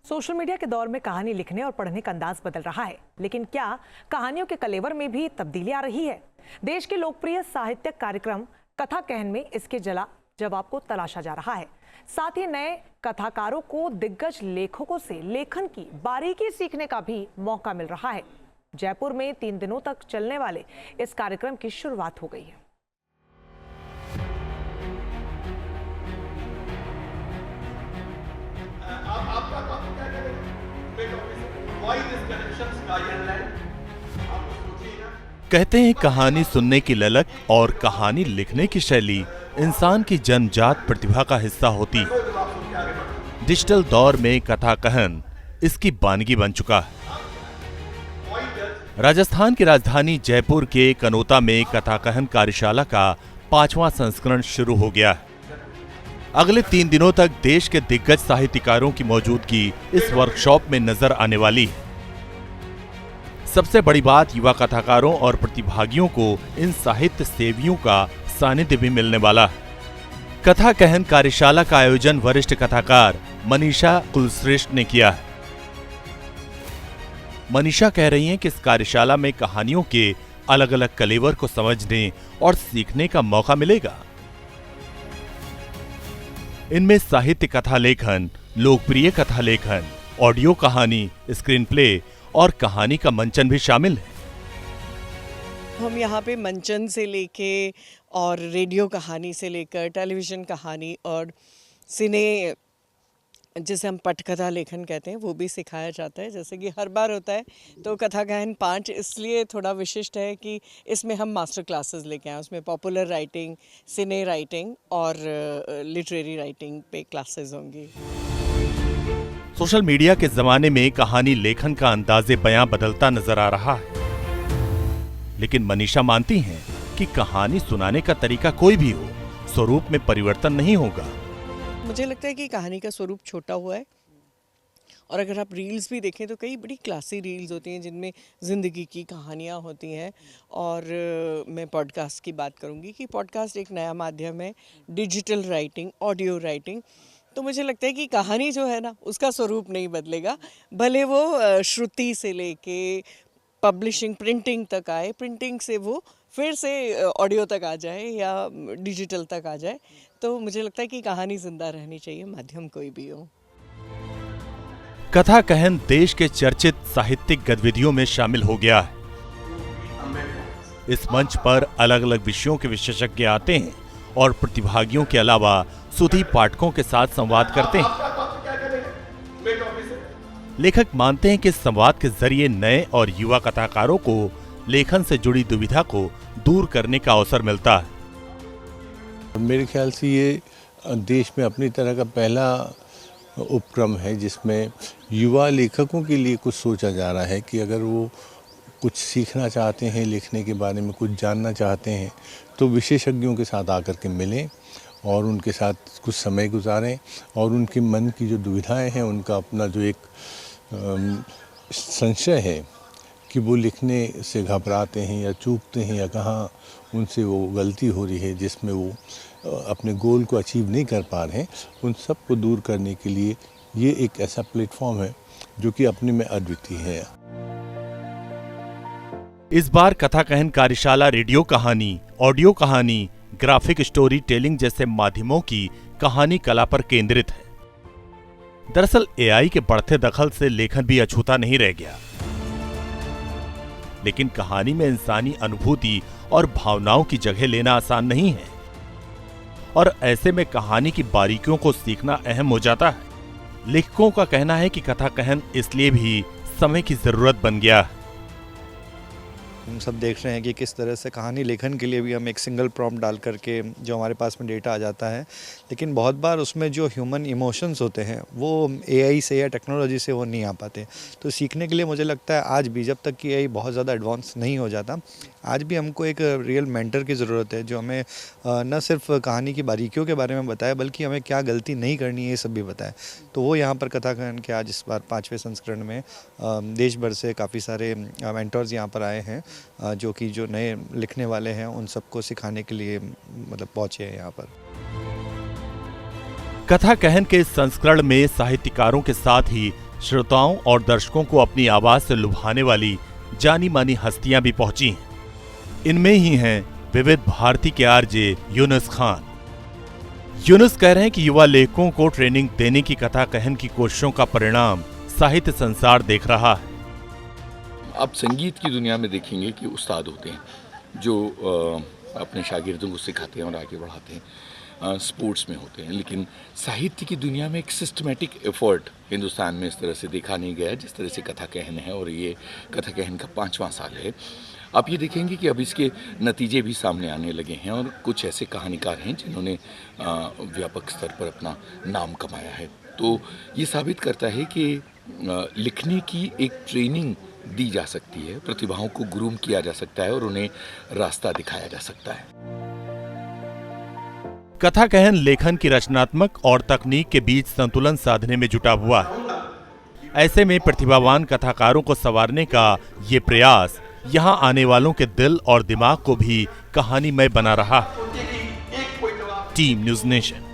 Social media के दौर में कहानी लिखने और पढ़ने का अंदाज बदल रहा है, लेकिन क्या कहानियों के कलेवर में भी तब्दीली आ रही है? देश के लोकप्रिय साहित्यिक कार्यक्रम कथा कहन में इसके जवाब को तलाशा जा रहा है। साथ ही नए कथाकारों को दिग्गज लेखकों से लेखन की बारीकी सीखने का भी मौका मिल रहा है। जयपुर में 3 दिनों तक चलने वाले इस कार्यक्रम की शुरुआत हो गई है। आपका काम क्या करेगा? Why this connection sky and land? आप सोचिए ना। कहते हैं कहानी सुनने की ललक और कहानी लिखने की शैली इंसान की जन्मजात प्रतिभा का हिस्सा होती। डिजिटल दौर में कथा कहन इसकी वानगी बन चुका है। राजस्थान की राजधानी जयपुर के कनोता में कथा कहन कार्यशाला का 5वां संस्करण शुरू हो गया है। अगले 3 दिनों तक देश के दिग्गज साहित्यकारों की मौजूदगी इस वर्कशॉप में नजर आने वाली है। सबसे बड़ी बात, युवा कथाकारों और प्रतिभागियों को इन साहित्य सेवियों का सानिध्य भी मिलने वाला है। कथा कहन कार्यशाला का आयोजन वरिष्ठ कथाकार मनीषा कुलश्रेष्ठ ने किया है। मनीषा कह रही हैं कि इस कार्यशाला में कहानियों के अलग अलग कलेवर को समझने और सीखने का मौका मिलेगा। इनमें साहित्य कथा लेखन, लोकप्रिय कथा लेखन, ऑडियो कहानी, स्क्रीन प्ले और कहानी का मंचन भी शामिल है। हम यहाँ पे मंचन से लेके और रेडियो कहानी से लेकर टेलीविज़न कहानी और सिने, जिसे हम पटकथा लेखन कहते हैं, वो भी सिखाया जाता है। जैसे कि हर बार होता है, तो कथा कहन 5 इसलिए थोड़ा विशिष्ट है कि इसमें हम मास्टर क्लासेस लेके आए। उसमें पॉपुलर राइटिंग, सिने राइटिंग और लिटरेरी राइटिंग पे क्लासेस होंगी। सोशल मीडिया के जमाने में कहानी लेखन का अंदाजे बयां बदलता नजर आ रहा है, लेकिन मनीषा मानती हैं कि कहानी सुनाने का तरीका कोई भी हो, स्वरूप में परिवर्तन नहीं होगा। मुझे लगता है कि कहानी का स्वरूप छोटा हुआ है, और अगर आप रील्स भी देखें तो कई बड़ी क्लासी रील्स होती हैं जिनमें ज़िंदगी की कहानियाँ होती हैं। और मैं पॉडकास्ट की बात करूँगी कि पॉडकास्ट एक नया माध्यम है, डिजिटल राइटिंग, ऑडियो राइटिंग। तो मुझे लगता है कि कहानी जो है ना, उसका स्वरूप नहीं बदलेगा, भले वो श्रुति से लेके पब्लिशिंग, प्रिंटिंग तक आए, प्रिंटिंग से वो फिर से ऑडियो तक आ जाए या डिजिटल तक आ जाए। तो मुझे लगता है कि कहानी जिंदा रहनी चाहिए, माध्यम कोई भी हो। कथा कहन देश के चर्चित साहित्यिक गतिविधियों में शामिल हो गया है। इस मंच पर अलग अलग विषयों के विशेषज्ञ आते हैं और प्रतिभागियों के अलावा सुधी पाठकों के साथ संवाद करते हैं। लेखक मानते हैं कि इस संवाद के जरिए नए और युवा कथाकारों को लेखन से जुड़ी दुविधा को दूर करने का अवसर मिलता है। मेरे ख्याल से ये देश में अपनी तरह का पहला उपक्रम है जिसमें युवा लेखकों के लिए कुछ सोचा जा रहा है कि अगर वो कुछ सीखना चाहते हैं, लिखने के बारे में कुछ जानना चाहते हैं, तो विशेषज्ञों के साथ आकर के मिलें और उनके साथ कुछ समय गुजारें और उनके मन की जो दुविधाएं हैं, उनका अपना जो एक संशय है कि वो लिखने से घबराते हैं या चूकते हैं या कहाँ उनसे वो गलती हो रही है जिसमें वो अपने गोल को अचीव नहीं कर पा रहे हैं, उन सब को दूर करने के लिए ये एक ऐसा प्लेटफॉर्म है जो कि अपने में अद्वितीय है। इस बार कथा कहन कार्यशाला रेडियो कहानी, ऑडियो कहानी, ग्राफिक स्टोरी टेलिंग जैसे माध्यमों की कहानी कला पर केंद्रित है। दरअसल एआई के बढ़ते दखल से लेखन भी अछूता नहीं रह गया, लेकिन कहानी में इंसानी अनुभूति और भावनाओं की जगह लेना आसान नहीं है, और ऐसे में कहानी की बारीकियों को सीखना अहम हो जाता है। लेखकों का कहना है कि कथा कहन इसलिए भी समय की जरूरत बन गया है। हम सब देख रहे हैं कि किस तरह से कहानी लेखन के लिए भी हम एक सिंगल प्रॉम्प्ट डाल करके जो हमारे पास में डेटा आ जाता है, लेकिन बहुत बार उसमें जो ह्यूमन इमोशंस होते हैं वो एआई से या टेक्नोलॉजी से वो नहीं आ पाते। तो सीखने के लिए मुझे लगता है आज भी, जब तक कि एआई बहुत ज़्यादा एडवांस नहीं हो जाता, आज भी हमको एक रियल मेंटर की ज़रूरत है जो हमें न सिर्फ कहानी की बारीकियों के बारे में बताए, बल्कि हमें क्या गलती नहीं करनी है ये सब भी बताए। तो वो यहाँ पर कथा कहन के आज इस बार 5वें संस्करण में देश भर से काफ़ी सारे मेंटर्स यहाँ पर आए हैं, जो कि जो नए लिखने वाले हैं उन सबको सिखाने के लिए मतलब पहुँचे हैं यहाँ पर। कथा कहन के इस संस्करण में साहित्यकारों के साथ ही श्रोताओं और दर्शकों को अपनी आवाज से लुभाने वाली जानी मानी हस्तियां भी पहुंची। इनमें ही हैं विविध भारती के आरजे यूनुस खान। यूनुस कह रहे हैं कि युवा लेखकों को ट्रेनिंग देने की कथा कहन की कोशिशों का परिणाम साहित्य संसार देख रहा है। आप संगीत की दुनिया में देखेंगे कि उस्ताद होते हैं जो अपने शागिर्दों को सिखाते हैं और आगे बढ़ाते हैं, स्पोर्ट्स में होते हैं, लेकिन साहित्य की दुनिया में एक सिस्टमेटिक एफर्ट हिंदुस्तान में इस तरह से देखा नहीं गया जिस तरह से कथा कहन है, और ये कथा कहन का 5वां साल है। आप ये देखेंगे कि अब इसके नतीजे भी सामने आने लगे हैं और कुछ ऐसे कहानीकार हैं जिन्होंने व्यापक स्तर पर अपना नाम कमाया है। तो ये साबित करता है कि लिखने की एक ट्रेनिंग दी जा सकती है, प्रतिभाओं को ग्रूम किया जा सकता है और उन्हें रास्ता दिखाया जा सकता है। कथा कहन लेखन की रचनात्मक और तकनीक के बीच संतुलन साधने में जुटा हुआ है। ऐसे में प्रतिभावान कथाकारों को संवारने का ये प्रयास यहाँ आने वालों के दिल और दिमाग को भी कहानीमय बना रहा है। Team news nation.